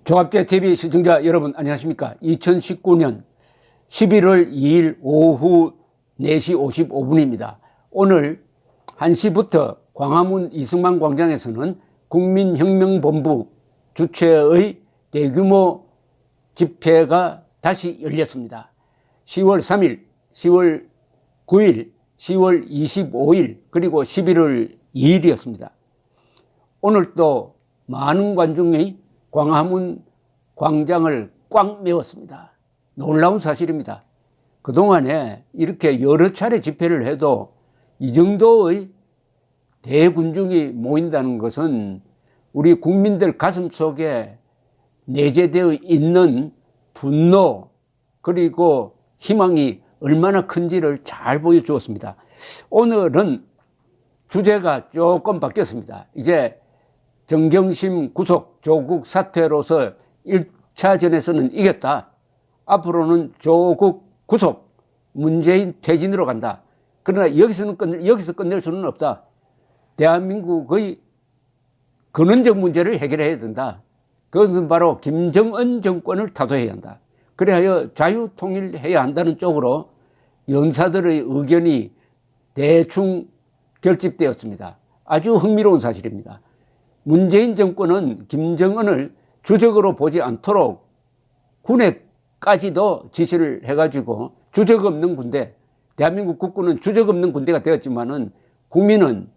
종합제TV 시청자 여러분 안녕하십니까. 2019년 11월 2일 오후 4시 55분입니다. 오늘 1시부터 광화문 이승만 광장에서는 국민혁명본부 주최의 대규모 집회가 다시 열렸습니다. 10월 3일, 10월 9일, 10월 25일 그리고 11월 2일이었습니다. 오늘 또 많은 관중이 광화문 광장을 꽉 메웠습니다. 놀라운 사실입니다. 그동안에 이렇게 여러 차례 집회를 해도 이 정도의 대군중이 모인다는 것은 우리 국민들 가슴 속에 내재되어 있는 분노 그리고 희망이 얼마나 큰지를 잘 보여주었습니다. 오늘은 주제가 조금 바뀌었습니다. 이제 정경심 구속, 조국 사퇴로서 1차전에서는 이겼다. 앞으로는 조국 구속, 문재인 퇴진으로 간다. 그러나 여기서 끝낼 수는 없다. 대한민국의 근원적 문제를 해결해야 된다. 그것은 바로 김정은 정권을 타도해야 한다. 그래야 자유통일해야 한다는 쪽으로 연사들의 의견이 대충 결집되었습니다. 아주 흥미로운 사실입니다. 문재인 정권은 김정은을 주적으로 보지 않도록 군에까지도 지시를 해가지고 주적 없는 군대, 대한민국 국군은 주적 없는 군대가 되었지만은 국민은,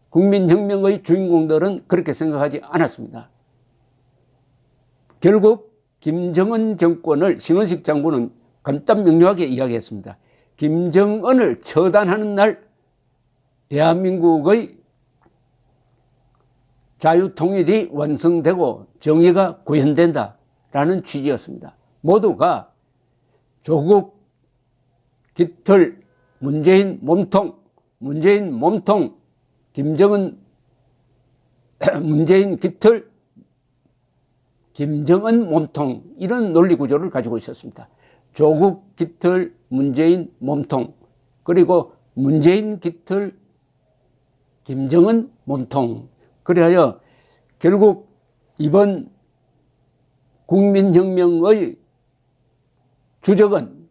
국민혁명의 주인공들은 그렇게 생각하지 않았습니다. 결국 김정은 정권을 신원식 장군은 간단 명료하게 이야기했습니다. 김정은을 처단하는 날 대한민국의 자유통일이 완성되고 정의가 구현된다라는 취지였습니다. 모두가 조국 깃털, 문재인 몸통, 김정은, 문재인 깃털, 김정은 몸통 이런 논리 구조를 가지고 있었습니다. 조국 깃털, 문재인 몸통 그리고 문재인 깃털, 김정은 몸통. 그래야 결국 이번 국민혁명의 주적은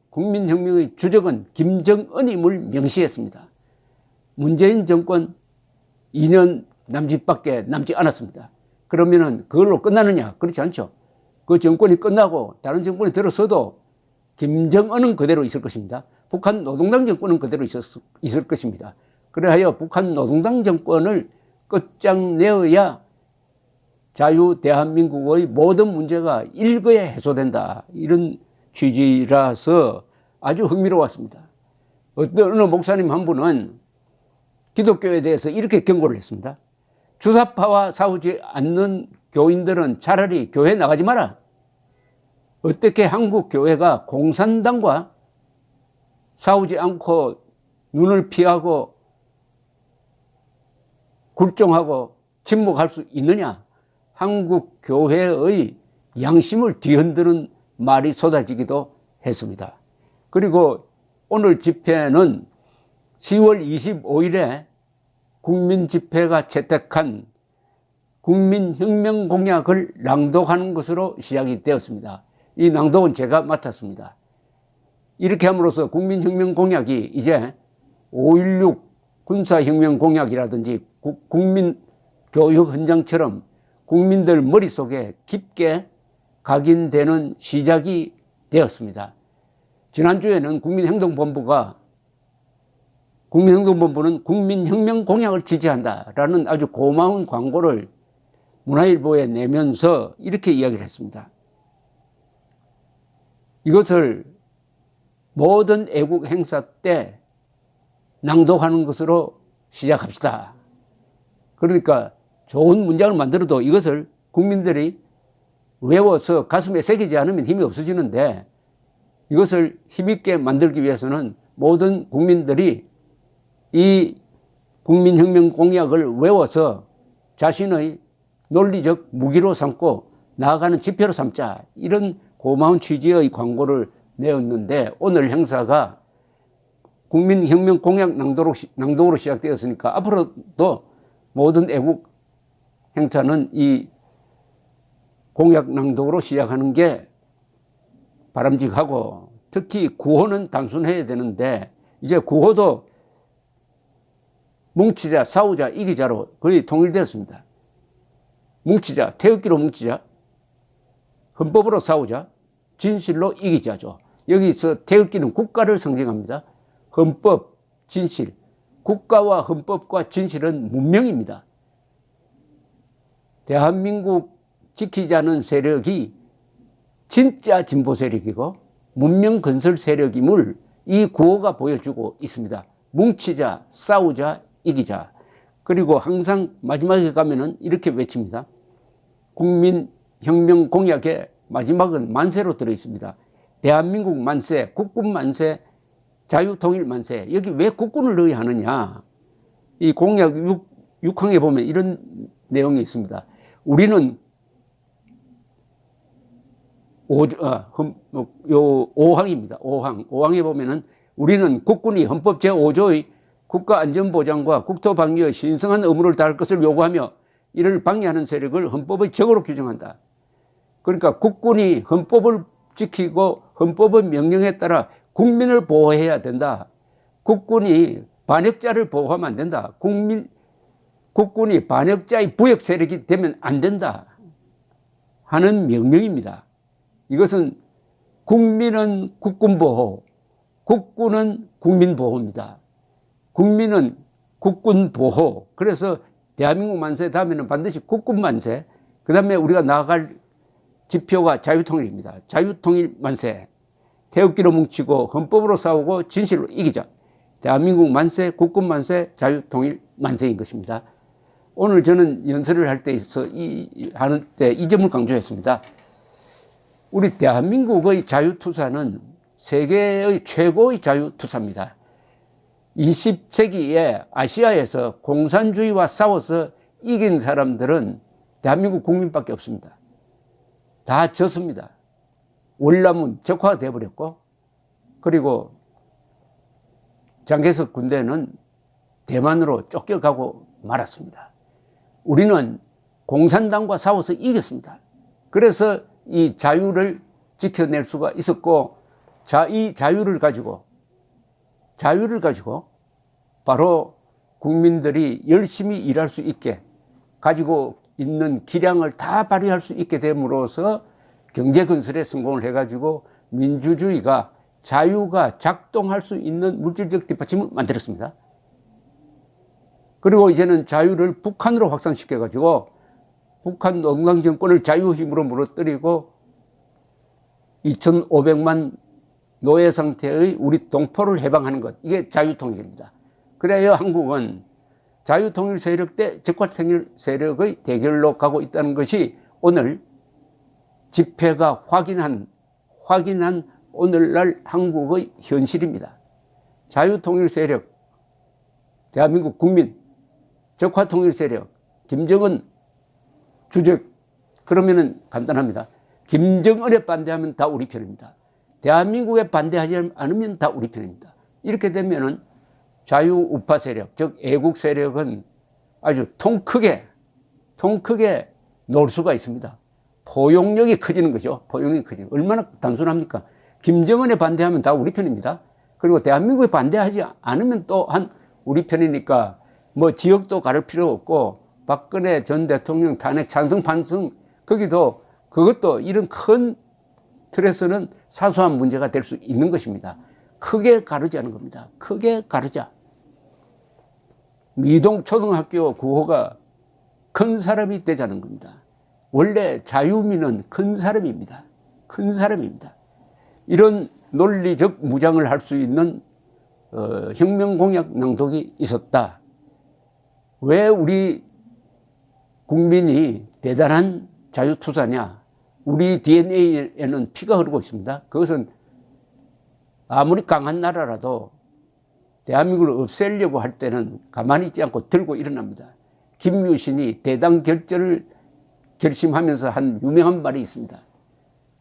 김정은임을 명시했습니다. 문재인 정권 2년 남짓밖에 남지 않았습니다. 그러면은 그걸로 끝나느냐? 그렇지 않죠. 그 정권이 끝나고 다른 정권이 들어서도 김정은은 그대로 있을 것입니다. 북한 노동당 정권은 그대로 있을 것입니다. 그래야 북한 노동당 정권을 끝장내어야 자유 대한민국의 모든 문제가 일거에 해소된다. 이런 취지라서 아주 흥미로웠습니다. 어느 목사님 한 분은 기독교에 대해서 이렇게 경고를 했습니다. 주사파와 싸우지 않는 교인들은 차라리 교회 나가지 마라. 어떻게 한국 교회가 공산당과 싸우지 않고 눈을 피하고 굴종하고 침묵할 수 있느냐? 한국 교회의 양심을 뒤흔드는 말이 쏟아지기도 했습니다. 그리고 오늘 집회는 10월 25일에 국민집회가 채택한 국민혁명 공약을 낭독하는 것으로 시작이 되었습니다. 이 낭독은 제가 맡았습니다. 이렇게 함으로써 국민혁명 공약이 이제 5.16 군사혁명 공약이라든지 국민교육 헌장처럼 국민들 머릿속에 깊게 각인되는 시작이 되었습니다. 지난주에는 국민행동본부는 국민혁명 공약을 지지한다라는 아주 고마운 광고를 문화일보에 내면서 이렇게 이야기를 했습니다. 이것을 모든 애국 행사 때 낭독하는 것으로 시작합시다. 그러니까 좋은 문장을 만들어도 이것을 국민들이 외워서 가슴에 새기지 않으면 힘이 없어지는데 이것을 힘있게 만들기 위해서는 모든 국민들이 이 국민혁명 공약을 외워서 자신의 논리적 무기로 삼고 나아가는 지표로 삼자. 이런 고마운 취지의 광고를 내었는데 오늘 행사가 국민혁명 공약 낭독으로 시작되었으니까 앞으로도 모든 애국 행사는 이 공약 낭독으로 시작하는 게 바람직하고, 특히 구호는 단순해야 되는데 이제 구호도 뭉치자, 싸우자, 이기자로 거의 통일되었습니다. 뭉치자, 태극기로 뭉치자, 헌법으로 싸우자, 진실로 이기자죠. 여기서 태극기는 국가를 상징합니다. 헌법, 진실. 국가와 헌법과 진실은 문명입니다. 대한민국 지키자는 세력이 진짜 진보 세력이고 문명 건설 세력임을 이 구호가 보여주고 있습니다. 뭉치자, 싸우자, 이기자. 그리고 항상 마지막에 가면은 이렇게 외칩니다. 국민혁명 공약의 마지막은 만세로 들어 있습니다. 대한민국 만세, 국군 만세, 자유통일 만세. 여기 왜 국군을 넣어야 하느냐. 이 공약 6항에 보면 이런 내용이 있습니다. 우리는 5항입니다. 5항에 보면은 우리는 국군이 헌법 제5조의 국가안전보장과 국토방위의 신성한 의무를 다할 것을 요구하며 이를 방해하는 세력을 헌법의 적으로 규정한다. 그러니까 국군이 헌법을 지키고 헌법의 명령에 따라 국민을 보호해야 된다. 국군이 반역자를 보호하면 안 된다. 국군이 반역자의 부역 세력이 되면 안 된다 하는 명령입니다. 이것은 국민은 국군보호, 국군은 국민보호입니다. 국민은 국군보호. 그래서 대한민국 만세 다음에는 반드시 국군만세, 그 다음에 우리가 나아갈 지표가 자유통일입니다. 자유통일 만세. 태극기로 뭉치고 헌법으로 싸우고 진실로 이기자. 대한민국 만세, 국군만세, 자유통일 만세인 것입니다. 오늘 저는 연설을 할 때 있어 하는 때 이 점을 강조했습니다. 우리 대한민국의 자유투사는 세계의 최고의 자유투사입니다. 20세기에 아시아에서 공산주의와 싸워서 이긴 사람들은 대한민국 국민밖에 없습니다. 다 졌습니다. 월남은 적화가 되어버렸고, 그리고 장개석 군대는 대만으로 쫓겨가고 말았습니다. 우리는 공산당과 싸워서 이겼습니다. 그래서 이 자유를 지켜낼 수가 있었고, 이 자유를 가지고 바로 국민들이 열심히 일할 수 있게 가지고 있는 기량을 다 발휘할 수 있게 됨으로써 경제 건설에 성공을 해가지고 민주주의가, 자유가 작동할 수 있는 물질적 뒷받침을 만들었습니다. 그리고 이제는 자유를 북한으로 확산시켜가지고 북한 노동당 정권을 자유 힘으로 무너뜨리고 2,500만 노예 상태의 우리 동포를 해방하는 것, 이게 자유통일입니다. 그래야 한국은 자유통일 세력 대 적화통일 세력의 대결로 가고 있다는 것이 오늘 집회가 확인한 오늘날 한국의 현실입니다. 자유통일 세력, 대한민국 국민, 적화통일 세력, 김정은 주적. 그러면은 간단합니다. 김정은에 반대하면 다 우리 편입니다. 대한민국에 반대하지 않으면 다 우리 편입니다. 이렇게 되면은 자유우파 세력, 즉 애국 세력은 아주 통 크게 놀 수가 있습니다. 포용력이 커지는 거죠. 포용력이 커지는. 얼마나 단순합니까? 김정은에 반대하면 다 우리 편입니다. 그리고 대한민국에 반대하지 않으면 또한 우리 편이니까 뭐 지역도 가를 필요 없고, 박근혜 전 대통령 탄핵 찬성 반성, 그것도 이런 큰 틀에서는 사소한 문제가 될 수 있는 것입니다. 크게 가르자는 겁니다. 크게 가르자. 미동 초등학교 구호가 큰 사람이 되자는 겁니다. 원래 자유민은 큰 사람입니다. 큰 사람입니다. 이런 논리적 무장을 할 수 있는 혁명공약 낭독이 있었다. 왜 우리 국민이 대단한 자유투사냐? 우리 DNA에는 피가 흐르고 있습니다. 그것은 아무리 강한 나라라도 대한민국을 없애려고 할 때는 가만히 있지 않고 들고 일어납니다. 김유신이 대당 결절을 결심하면서 한 유명한 말이 있습니다.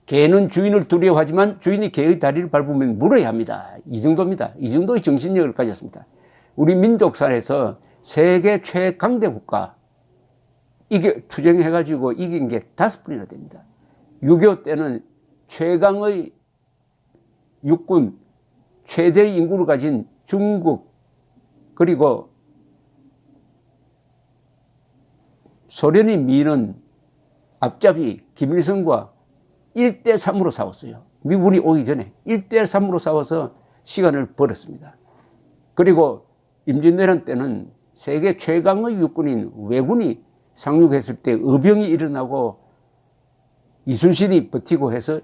개는 주인을 두려워하지만 주인이 개의 다리를 밟으면 물어야 합니다. 이 정도입니다. 이 정도의 정신력을 가졌습니다. 우리 민족사에서 세계 최강대 국가, 투쟁해가지고 이긴 게 5번이나 됩니다. 6.25 때는 최강의 육군, 최대의 인구를 가진 중국, 그리고 소련이 미는 앞잡이 김일성과 1대3으로 싸웠어요. 미군이 오기 전에 1대3으로 싸워서 시간을 벌었습니다. 그리고 임진왜란 때는 세계 최강의 육군인 왜군이 상륙했을 때 의병이 일어나고 이순신이 버티고 해서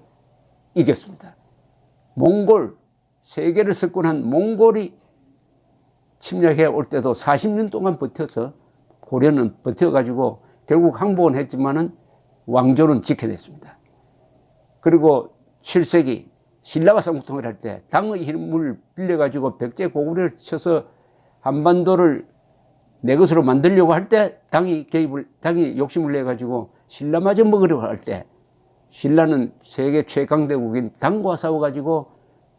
이겼습니다. 몽골, 세계를 석권한 몽골이 침략해 올 때도 40년 동안 버텨서 고려는 버텨가지고 결국 항복은 했지만은 왕조는 지켜냈습니다. 그리고 7세기 신라와 쌍국통일 할 때 당의 힘을 빌려가지고 백제 고구려를 쳐서 한반도를 내 것으로 만들려고 할 때 당이 욕심을 내가지고 신라마저 먹으려고 할 때 신라는 세계 최강대국인 당과 싸워가지고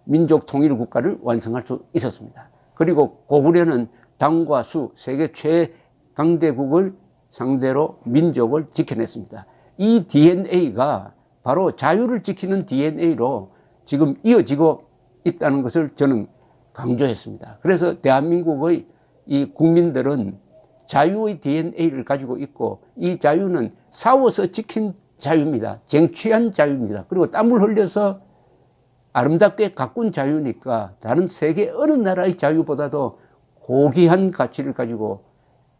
민족 통일 국가를 완성할 수 있었습니다. 그리고 고구려는 당과 수 세계 최강대국을 상대로 민족을 지켜냈습니다. 이 DNA가 바로 자유를 지키는 DNA로 지금 이어지고 있다는 것을 저는 강조했습니다. 그래서 대한민국의 이 국민들은 자유의 DNA를 가지고 있고 이 자유는 싸워서 지킨 자유입니다. 쟁취한 자유입니다. 그리고 땀을 흘려서 아름답게 가꾼 자유니까 다른 세계 어느 나라의 자유보다도 고귀한 가치를 가지고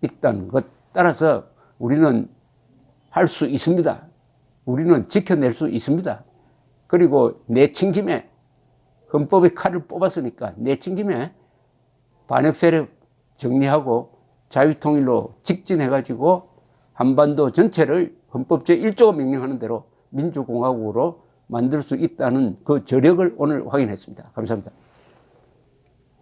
있다는 것. 따라서 우리는 할 수 있습니다. 우리는 지켜낼 수 있습니다. 그리고 내친 김에 헌법의 칼을 뽑았으니까 내친 김에 반역 세력 정리하고 자유통일로 직진해가지고 한반도 전체를 헌법 제1조가 명령하는 대로 민주공화국으로 만들 수 있다는 그 저력을 오늘 확인했습니다. 감사합니다.